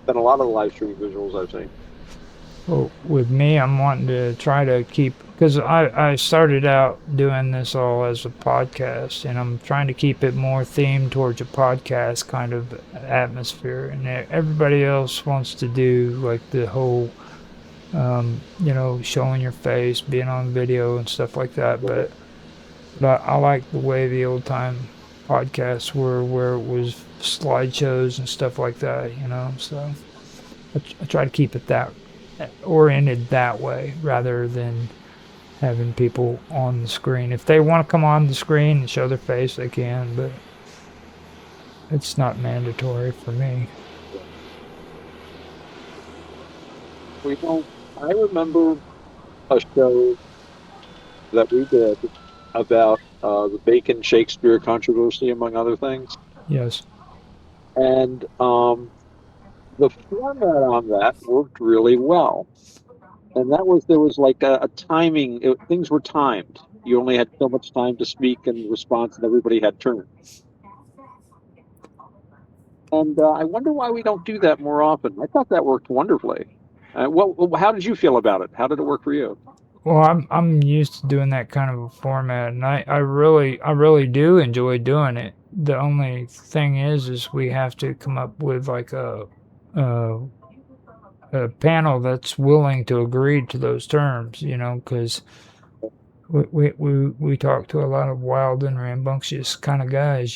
than a lot of the live stream visuals I've seen. Well, with me, I'm wanting to try to keep, because I started out doing this all as a podcast, and I'm trying to keep it more themed towards a podcast kind of atmosphere. And everybody else wants to do like the whole, showing your face, being on video and stuff like that. But I like the way the old time podcasts were, where it was slideshows and stuff like that, So I try to keep it that oriented that way rather than having people on the screen. If they want to come on the screen and show their face, they can, but it's not mandatory for me. We don't. I remember a show that we did about the Bacon Shakespeare controversy, among other things, Yes. and the format on that worked really well. And that was there was like a timing. Things were timed. You only had so much time to speak and response, and everybody had turns. And I wonder why we don't do that more often. I thought that worked wonderfully. How did you feel about it? How did it work for you? Well, I'm used to doing that kind of a format, and I really do enjoy doing it. The only thing is we have to come up with like a a panel that's willing to agree to those terms, because we talk to a lot of wild and rambunctious kind of guys.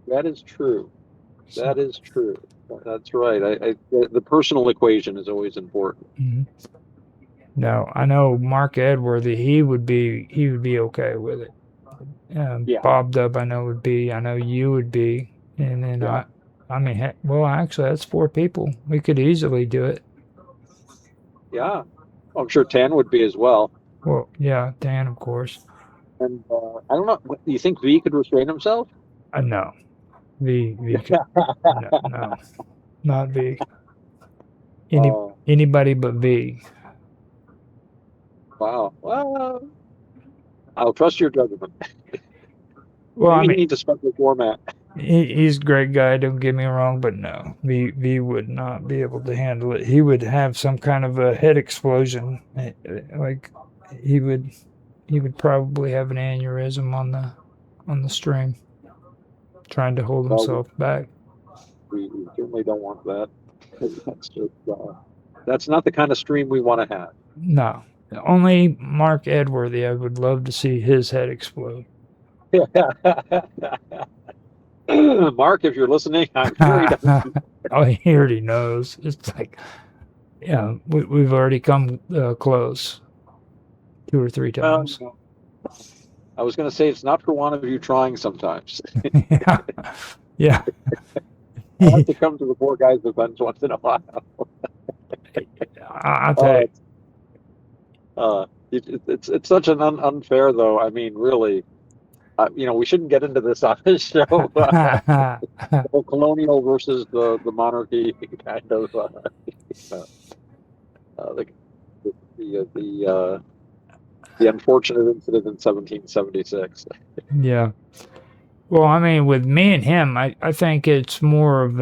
That is true. So, That is true. That's right. The personal equation is always important. mhm. Now I know Mark Edworthy, he would be okay with it. Yeah, Bob Dub, I know would be. I know you would be, and then yeah, I mean, heck, well, actually, that's four people. We could easily do it. yeah. I'm sure Tan would be as well. Well, yeah, Dan, of course. And I don't know. Do you think V could restrain himself? No, V could, no, no, not V. Any Oh, anybody but V. wow. Well, I'll trust your judgment. Well, I Maybe he mean, needs a special format. he's a great guy. Don't get me wrong, but no, V would not be able to handle it. He would have some kind of a head explosion. Like he would he would probably have an aneurysm on the stream, trying to hold Well, himself back. we certainly don't want that. That's just that's not the kind of stream we want to have. No, only Mark Edworthy. I would love to see his head explode. Mark, if you're listening, I'm sure he doesn't. Oh, he already knows. It's like, yeah, we've already come close two or three Well, times. I was going to say it's not for one of you trying sometimes. Yeah, yeah. I like to come to the poor guy's events once in a while. I'll tell Uh, you. it's such an unfair though. I mean, really, we shouldn't get into this on this show. The whole colonial versus the monarchy kind of uh, the the unfortunate incident in 1776. Yeah. Well, I mean, with me and him, I think it's more of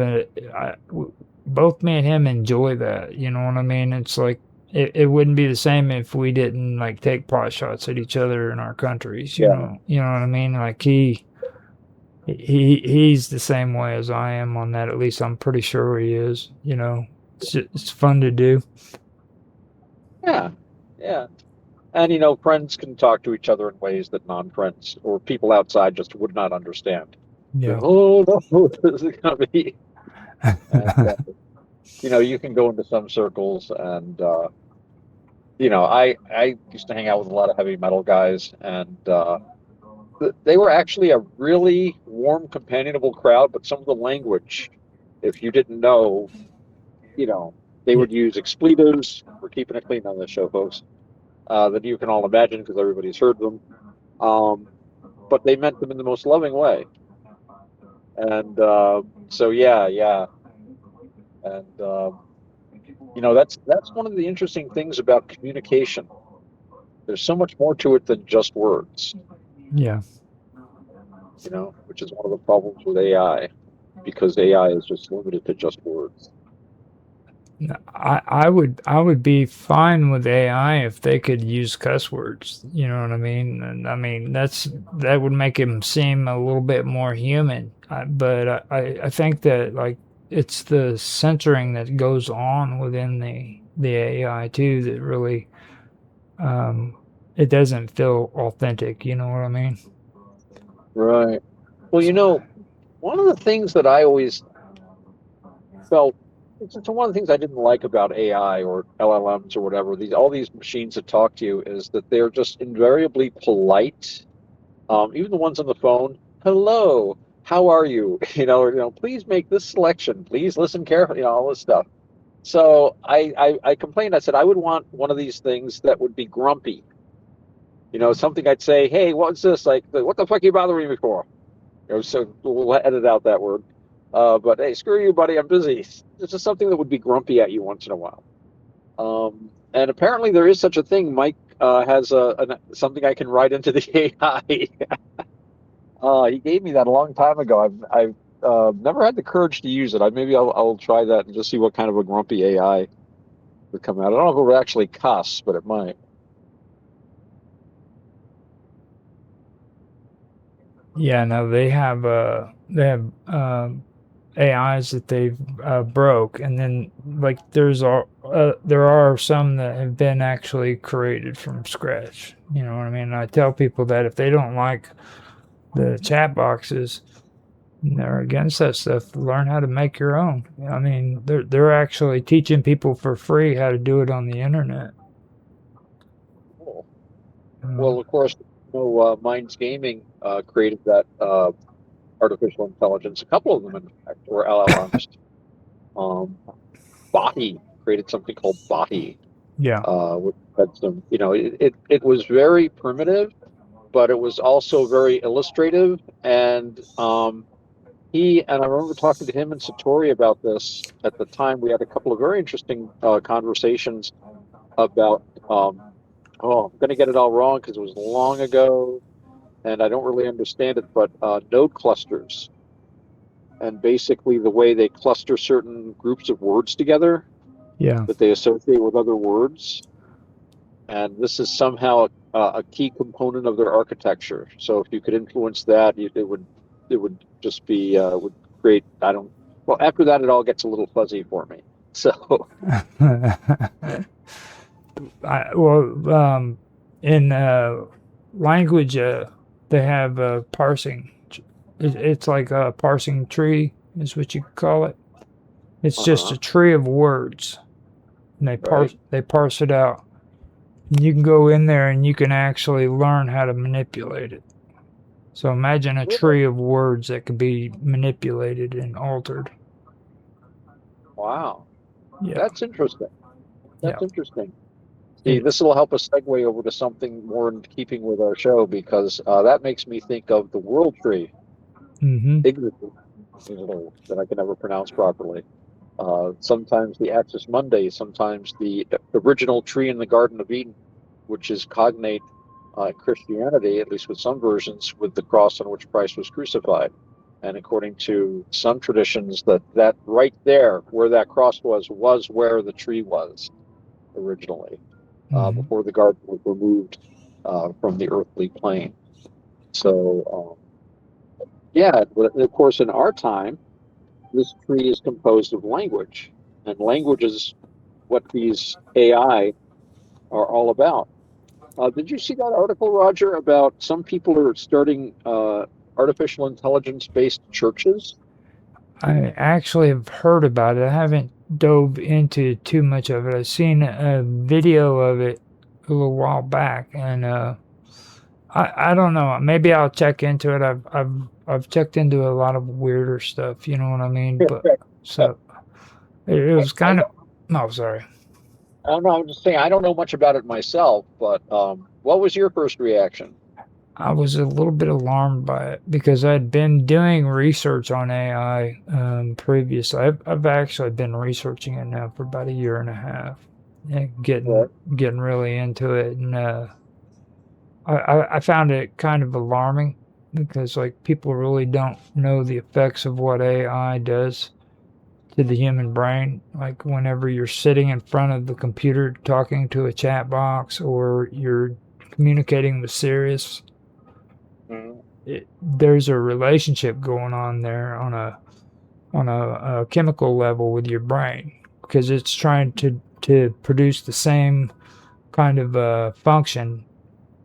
both me and him enjoy that. You know what I mean? It's like it wouldn't be the same if we didn't like take pot shots at each other in our countries. You Yeah. know, you know what I mean? Like he's the same way as I am on that. At least I'm pretty sure he is. It's fun to do. Yeah. Yeah. And friends can talk to each other in ways that non-friends or people outside just would not understand. Yeah. Oh no, this is gonna be. And you can go into some circles, and I used to hang out with a lot of heavy metal guys, and they were actually a really warm, companionable crowd. But some of the language, if you didn't know, you know, they Yeah. would use expletives. We're keeping it clean on this show, folks. That you can all imagine because everybody's heard them. Um, but they meant them in the most loving way. And so, yeah, yeah. And that's one of the interesting things about communication. There's so much more to it than just words, Yeah. which is one of the problems with AI, because AI is just limited to just words. I would be fine with AI if they could use cuss words. You know what I mean? And I mean that would make him seem a little bit more human. But I think that like it's the censoring that goes on within the AI too that really um, it doesn't feel authentic. You know what I mean? Right. Well, So, one of the things that I always felt it's one of the things I didn't like about AI or LLMs or whatever, all these machines that talk to you is that they're just invariably polite. Even the ones on the phone, hello, how are you? Please make this selection. Please listen carefully, all this stuff. So I complained. I said I would want one of these things that would be grumpy. Something I'd say, hey, what's this? Like, what the fuck are you bothering me for? So we'll edit out that word. But hey, screw you, buddy. I'm busy. It's just something that would be grumpy at you once in a while. And apparently there is such a thing. Mike has something I can write into the AI. He gave me that a long time ago. I've never had the courage to use it. Maybe I'll try that and just see what kind of a grumpy AI would come out. I don't know if it would actually cuss, but it might. yeah, no, they have AIs that they've broke, and then like there are some that have been actually created from scratch. You know what I mean? I tell people that if they don't like the chat boxes, and they're against that stuff, learn how to make your own. I mean, they're actually teaching people for free how to do it on the internet. Cool. You know? Well, of course, Minds Gaming created that artificial intelligence. A couple of them, in fact, were LLMs. Um, Boti created something called Boti, Yeah. which had some, it was very primitive, but it was also very illustrative. And I remember talking to him and Satori about this at the time. We had a couple of very interesting conversations about, oh, I'm going to get it all wrong because it was long ago and I don't really understand it, but node clusters and basically the way they cluster certain groups of words together Yeah. that they associate with other words. And this is somehow a key component of their architecture. So if you could influence that, it would just be would create. I don't. Well, after that, it all gets a little fuzzy for me. So Well, in language, they have parsing. It's like a parsing tree, is what you call it. It's just uh-huh. a tree of words, and Right. they parse it out. And you can go in there and you can actually learn how to manipulate it. So imagine a Really? tree of words that could be manipulated and altered. Wow. Yeah, That's interesting. yeah. That's interesting. See, It. this will help us segue over to something more in keeping with our show because that makes me think of the world tree, Mm-hmm. Ignatius, that I can never pronounce properly. Sometimes the Axis Mundi, sometimes the original tree in the Garden of Eden, which is cognate Christianity, at least with some versions, with the cross on which Christ was crucified. And according to some traditions, that right there, where that cross was where the tree was originally, Mm-hmm. before the garden was removed from the earthly plane. So, yeah, but of course, in our time, this tree is composed of language, and language is what these AI are all about. Did you see that article, Roger, about some people are starting artificial intelligence based churches? I actually have heard about it. I haven't dove into too much of it. I've seen a video of it a little while back, and I don't know. Maybe I'll check into it. I've checked into a lot of weirder stuff. You know what I mean? But so it I, was I kind of. don't, No, sorry. I don't know. I'm just saying I don't know much about it myself, but what was your first reaction? I was a little bit alarmed by it because I'd been doing research on AI previously. I've actually been researching it now for about a year and a half, and Right. getting really into it, and I found it kind of alarming because like people really don't know the effects of what AI does to the human brain. Like whenever you're sitting in front of the computer talking to a chat box or you're communicating with Sirius, there's a relationship going on there on a chemical level with your brain because it's trying to produce the same kind of function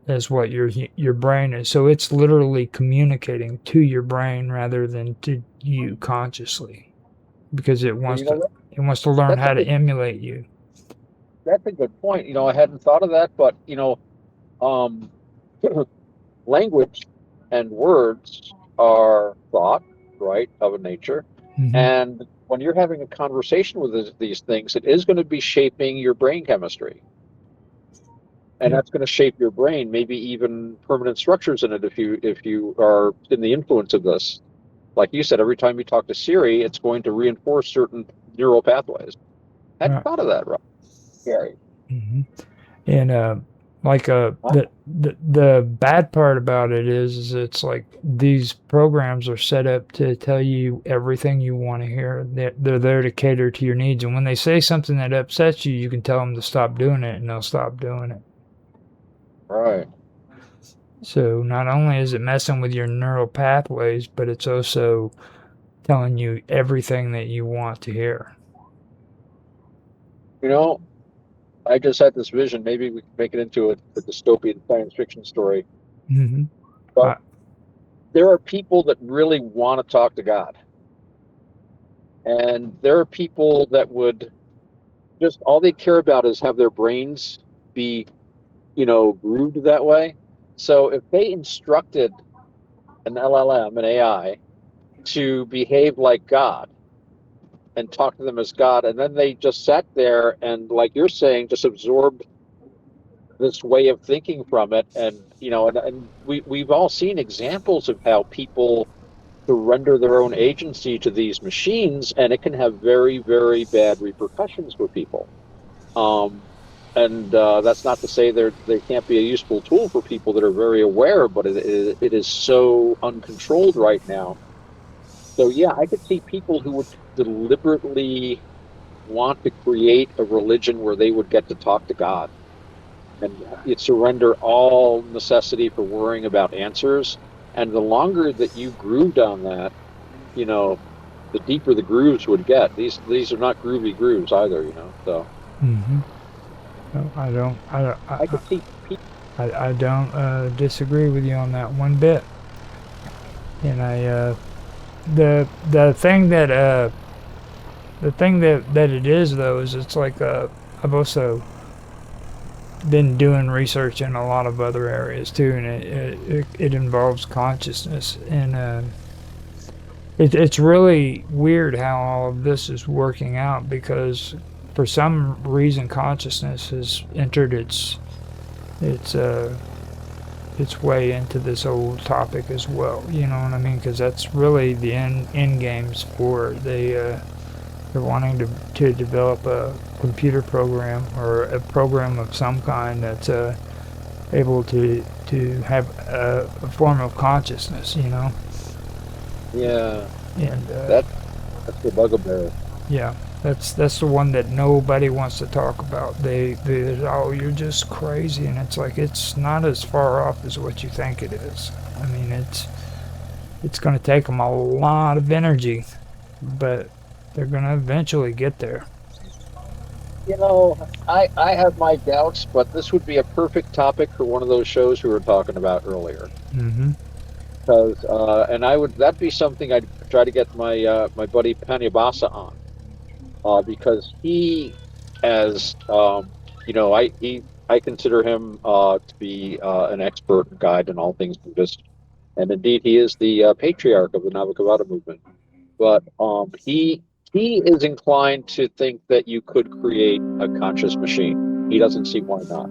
as what your brain is. So it's literally communicating to your brain rather than to you consciously because it Well, wants you know to what? it wants to learn That's a how to good. emulate you. That's a good point. I hadn't thought of that, but um, language and words are thought, right, of a nature, Mm-hmm. and when you're having a conversation with these things, it is going to be shaping your brain chemistry, and Yep. that's going to shape your brain, maybe even permanent structures in it if you are in the influence of this. Like you said, every time you talk to Siri, it's going to reinforce certain neural pathways. I hadn't Right. thought of that, right? Gary. Mm-hmm. And like Huh? the bad part about it is it's like these programs are set up to tell you everything you want to hear. They're there to cater to your needs, and when they say something that upsets you, you can tell them to stop doing it, and they'll stop doing it. Right. So not only is it messing with your neural pathways, but it's also telling you everything that you want to hear. You know, I just had this vision. Maybe we can make it into a dystopian science fiction story. Mm-hmm. But I, there are people that really want to talk to God. And there are people that would just all they care about is have their brains be, grooved that way. So if they instructed an LLM, an AI, to behave like God and talk to them as God, and then they just sat there and, like you're saying, just absorbed this way of thinking from it, and we've all seen examples of how people surrender their own agency to these machines, and it can have very, very bad repercussions for people. Um, and that's not to say they can't be a useful tool for people that are very aware, but it is so uncontrolled right now. So yeah, I could see people who would deliberately want to create a religion where they would get to talk to God and you surrender all necessity for worrying about answers. And the longer that you grooved on that, you know, the deeper the grooves would get. These are not groovy grooves either. So mm-hmm. No, I don't. I could see people. I don't disagree with you on that one bit. And the thing that that it is though is it's like I've also been doing research in a lot of other areas too, and it involves consciousness, and it's really weird how all of this is working out because for some reason consciousness has entered its its way into this old topic as well. You know what I mean? Because that's really the end games for it. They're wanting to develop a computer program or a program of some kind that's able to have a form of consciousness. You know, Yeah, and that that's the bugaboo. yeah. That's the one that nobody wants to talk about. They oh you're just crazy, and it's like it's not as far off as what you think it is. I mean it's going to take them a lot of energy, but they're going to eventually get there. I have my doubts, but this would be a perfect topic for one of those shows we were talking about earlier. Mm-hmm. Because and that'd be something I'd try to get my buddy Panyabasa on. Because he has I consider him to be an expert and guide in all things Buddhist, and indeed he is the patriarch of the Navakavada movement. But he is inclined to think that you could create a conscious machine. He doesn't see why not.